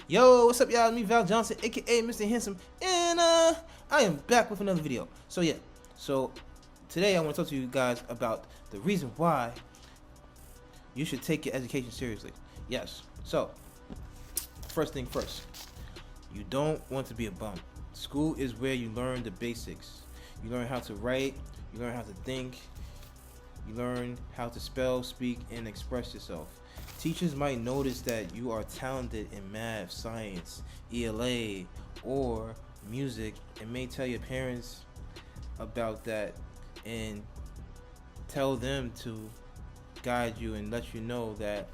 Yo, what's up, y'all? Me, Val Johnson, aka Mr. Handsome, and I am back with another video. So today I want to talk to you guys about the reason why you should take your education seriously. Yes. So first thing first, you don't want to be a bum. School is where you learn the basics. You learn how to write. You learn how to think. You learn how to spell, speak, and express yourself. Teachers might notice that you are talented in math, science, ELA, or music, and may tell your parents about that and tell them to guide you and let you know that,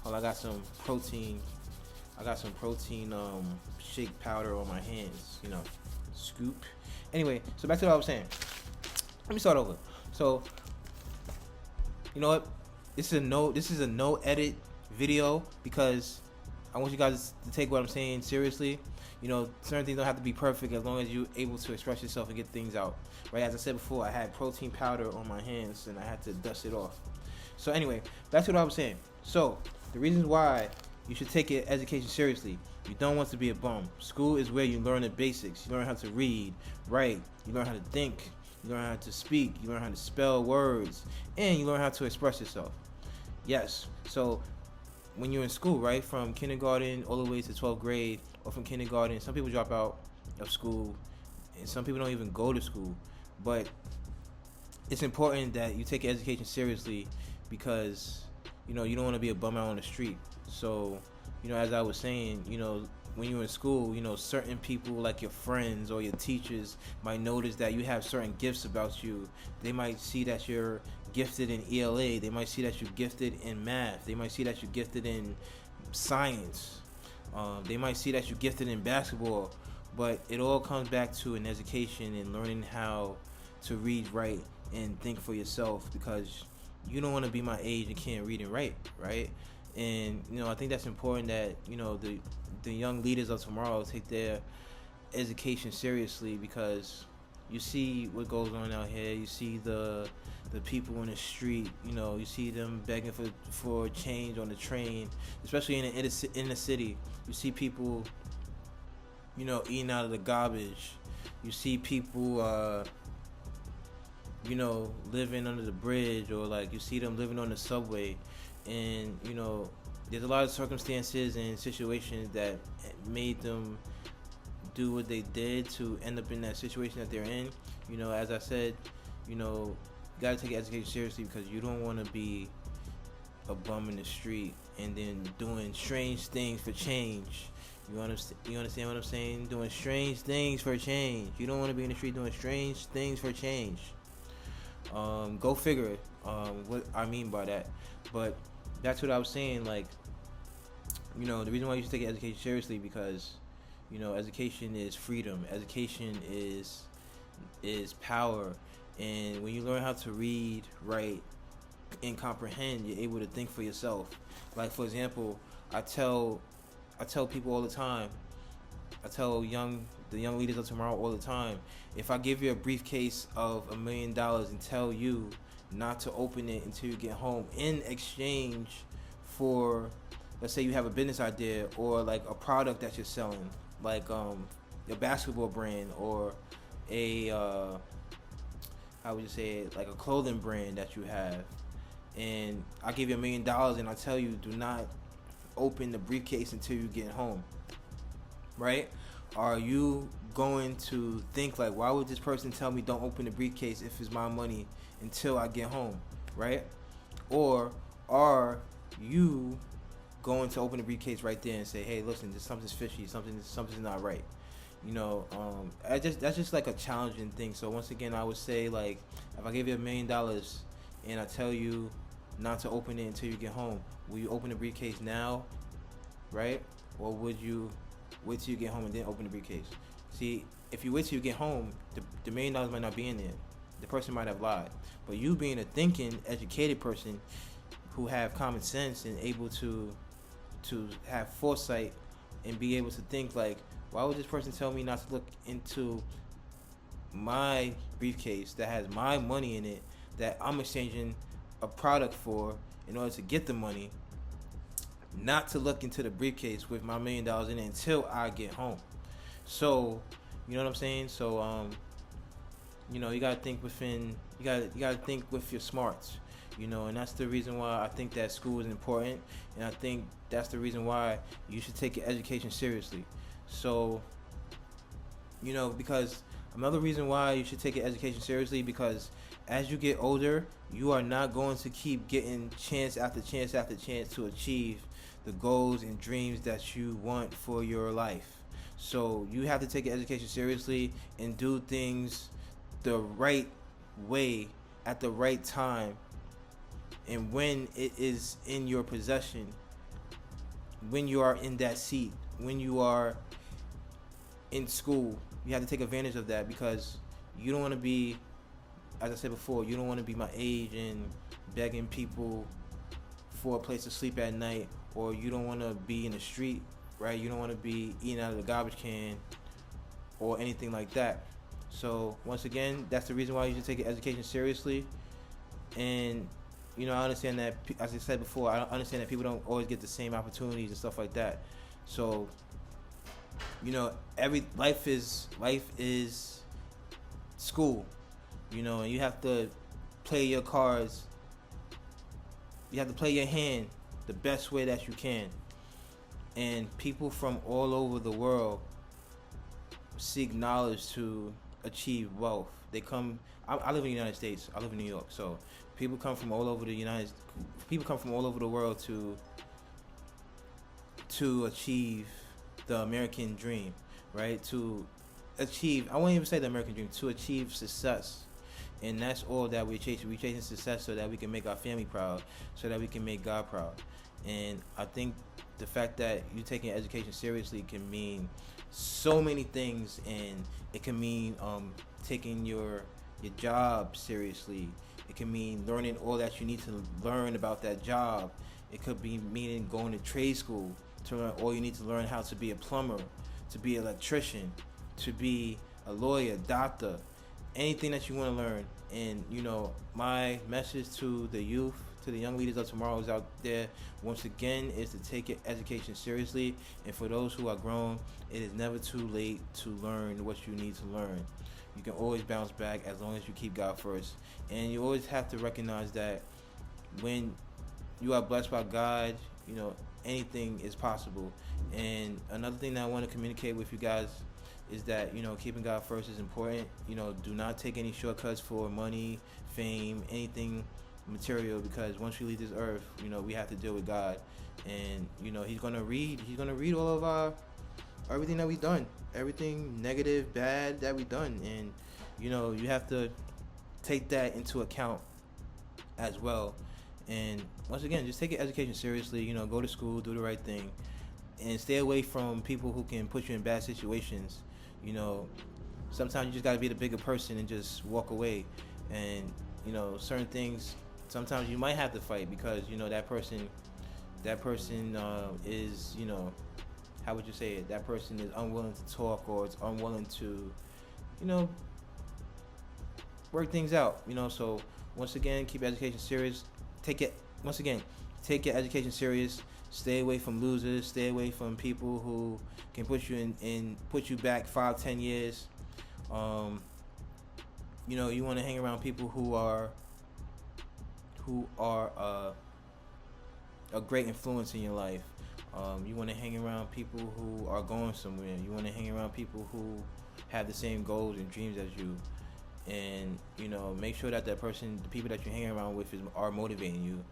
oh, I got some protein shake powder on my hands, scoop. Anyway, so back to what I was saying. Let me start over. So, you know what? This is a no edit video because I want you guys to take what I'm saying seriously. Certain things don't have to be perfect as long as you're able to express yourself and get things out. Right? As I said before, I had protein powder on my hands and I had to dust it off. So anyway, back to what I was saying. So the reasons why you should take your education seriously. You don't want to be a bum. School is where you learn the basics. You learn how to read, write, you learn how to think, you learn how to speak, you learn how to spell words, and you learn how to express yourself. Yes, so when you're in school, right, from kindergarten all the way to 12th grade, or from kindergarten, some people drop out of school, and some people don't even go to school, but it's important that you take your education seriously because, you don't want to be a bum out on the street. So, as I was saying, when you're in school, certain people like your friends or your teachers might notice that you have certain gifts about you. They might see that you're gifted in ELA. They might see that you're gifted in math. They might see that you're gifted in science. They might see that you're gifted in basketball. But it all comes back to an education and learning how to read, write, and think for yourself, because you don't want to be my age and can't read and write, right? And I think that's important that the young leaders of tomorrow take their education seriously, because you see what goes on out here. You see the people in the street. You see them begging for change on the train, especially in the city. You see people eating out of the garbage. You see people living under the bridge, or like you see them living on the subway. And there's a lot of circumstances and situations that made them do what they did to end up in that situation that they're in. As I said, you gotta take your education seriously, because you don't want to be a bum in the street and then doing strange things for change. You understand what I'm saying? Doing strange things for change. You don't want to be in the street doing strange things for change. Go figure it. What I mean by that. But that's what I was saying. Like, the reason why you should take education seriously, because education is freedom. Education is power. And when you learn how to read, write, and comprehend, you're able to think for yourself. Like, for example, I tell people all the time. I tell the young leaders of tomorrow all the time. If I give you a briefcase of $1 million and tell you not to open it until you get home, in exchange for, let's say you have a business idea or like a product that you're selling, like your basketball brand, or a how would you say it, like a clothing brand that you have, and I give you $1 million and I tell you do not open the briefcase until you get home, right? Are you going to think like, why would this person tell me don't open the briefcase if it's my money until I get home, right? Or are you going to open the briefcase right there and say, hey, listen, something's fishy, something's not right? That's just like a challenging thing. So once again, I would say, like, if I give you $1 million and I tell you not to open it until you get home, will you open the briefcase now, right? Or would you wait till you get home and then open the briefcase? See, if you wait till you get home, the $1 million might not be in there. The person might have lied. But you, being a thinking, educated person who have common sense and able to have foresight and be able to think like, why would this person tell me not to look into my briefcase that has my money in it, that I'm exchanging a product for in order to get the money? not to look into the briefcase with my $1 million in it until I get home. So, you know what I'm saying? So, you gotta think within. You gotta think with your smarts. And that's the reason why I think that school is important, and I think that's the reason why you should take your education seriously. So, because another reason why you should take your education seriously, because as you get older, you are not going to keep getting chance after chance after chance to achieve the goals and dreams that you want for your life. So you have to take your education seriously and do things the right way at the right time, and when it is in your possession, when you are in that seat, when you are in school, you have to take advantage of that, because you don't want to be, as I said before, you don't want to be my age and begging people for a place to sleep at night, or you don't want to be in the street, right? You don't want to be eating out of the garbage can or anything like that. So once again, that's the reason why you should take your education seriously. And I understand that, as I said before, I understand that people don't always get the same opportunities and stuff like that. So, every life is school, and you have to play your cards. You have to play your hand the best way that you can. And people from all over the world seek knowledge to achieve wealth. They come. I live in the United States. I live in New York. So people come from all over the world to achieve the American dream, right? To achieve, I won't even say the American dream, to achieve success. And that's all that we're chasing. We're chasing success so that we can make our family proud, so that we can make God proud. And I think the fact that you taking education seriously can mean so many things, and it can mean taking your job seriously. It can mean learning all that you need to learn about that job. It could be meaning going to trade school to learn all you need to learn how to be a plumber, to be an electrician, to be a lawyer, doctor, anything that you want to learn. And my message to the youth, to the young leaders of tomorrow is out there, once again, is to take your education seriously. And for those who are grown, it is never too late to learn what you need to learn. You can always bounce back as long as you keep God first. And you always have to recognize that when you are blessed by God, anything is possible. And another thing that I want to communicate with you guys is that, keeping God first is important. Do not take any shortcuts for money, fame, anything material, because once we leave this earth, we have to deal with God. And, he's going to read all of everything that we've done, everything negative, bad that we've done. And, you have to take that into account as well. And once again, just take your education seriously, go to school, do the right thing, and stay away from people who can put you in bad situations. Sometimes you just got to be the bigger person and just walk away. And, certain things, sometimes you might have to fight because, that person is, how would you say it? That person is unwilling to talk, or it's unwilling to, work things out, So once again, keep education serious. Take your education serious. Stay away from losers. Stay away from people who can put you in put you back 5-10 years. You want to hang around people who are a great influence in your life. You want to hang around people who are going somewhere. You want to hang around people who have the same goals and dreams as you. And make sure that the people that you're hanging around with are motivating you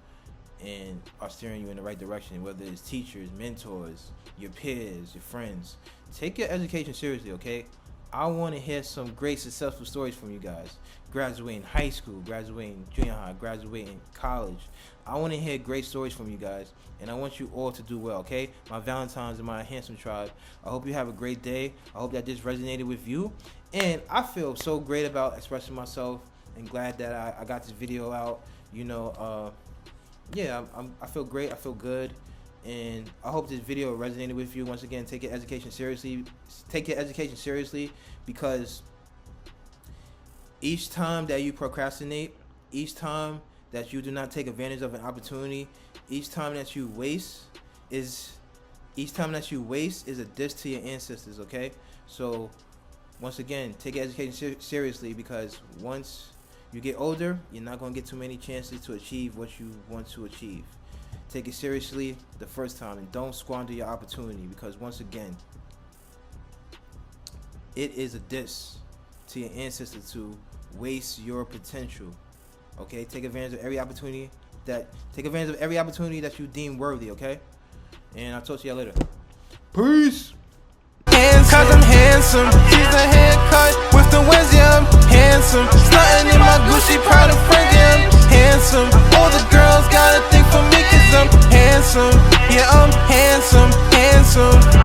and are steering you in the right direction, whether it's teachers, mentors, your peers, your friends. Take your education seriously, okay? I want to hear some great successful stories from you guys. Graduating high school, graduating junior high, graduating college. I want to hear great stories from you guys, and I want you all to do well, okay? My Valentines and my handsome tribe, I hope you have a great day. I hope that this resonated with you. And I feel so great about expressing myself, and glad that I got this video out. I feel great. I feel good. And I hope this video resonated with you. Once again, take your education seriously. Take your education seriously, because each time that you procrastinate, each time that you do not take advantage of an opportunity, each time that you waste, is each time that you waste is a diss to your ancestors, okay? So once again, take your education seriously, because once you get older, you're not going to get too many chances to achieve what you want to achieve. Take it seriously the first time and don't squander your opportunity, because once again, it is a diss to your ancestors to waste your potential. Okay, take advantage of every opportunity that you deem worthy, okay? And I'll talk to y'all later. Peace. Cause I'm handsome. She's a